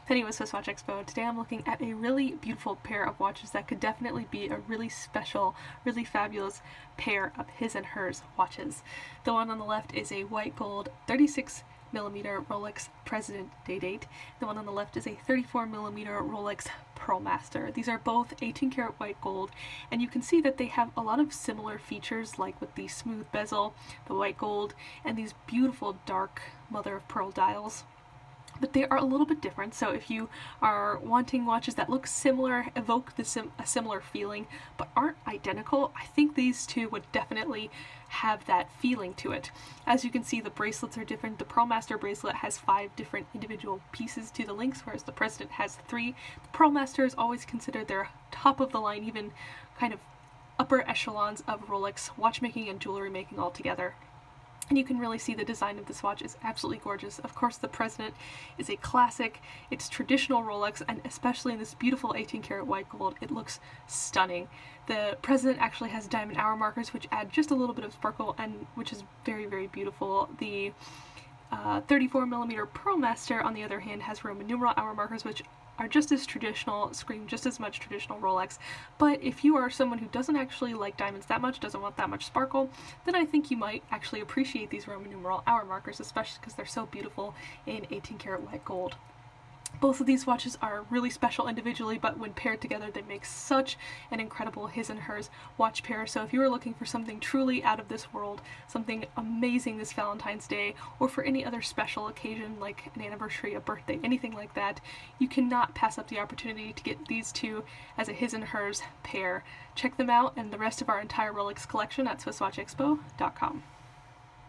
Penny with Swiss Watch Expo. Today I'm looking at a really beautiful pair of watches that could definitely be a really special, really fabulous pair of his and hers watches. The one on the left is a white gold 36mm Rolex President Day-Date. The one on the left is a 34mm Rolex PearlMaster. These are both 18 karat white gold, and you can see that they have a lot of similar features, like with the smooth bezel, the white gold, and these beautiful dark mother of pearl dials. But they are a little bit different, so if you are wanting watches that look similar, evoke a similar feeling, but aren't identical, I think these two would definitely have that feeling to it. As you can see, the bracelets are different. The Pearlmaster bracelet has 5 different individual pieces to the links, whereas the President has 3. The Pearlmaster is always considered their top of the line, even kind of upper echelons of Rolex watchmaking and jewelry making all together. And you can really see the design of this watch is absolutely gorgeous. Of course, the President is a classic. It's traditional Rolex, and especially in this beautiful 18 karat white gold, it looks stunning. The President actually has diamond hour markers, which add just a little bit of sparkle, and which is very, very beautiful. The 34mm Pearlmaster, on the other hand, has Roman numeral hour markers, which are just as traditional, scream just as much traditional Rolex. But if you are someone who doesn't actually like diamonds that much, doesn't want that much sparkle, then I think you might actually appreciate these Roman numeral hour markers, especially because they're so beautiful in 18 karat white gold. Both of these watches are really special individually, but when paired together they make such an incredible his and hers watch pair. So if you are looking for something truly out of this world, something amazing this Valentine's Day, or for any other special occasion like an anniversary, a birthday, anything like that, you cannot pass up the opportunity to get these two as a his and hers pair. Check them out and the rest of our entire Rolex collection at SwissWatchExpo.com.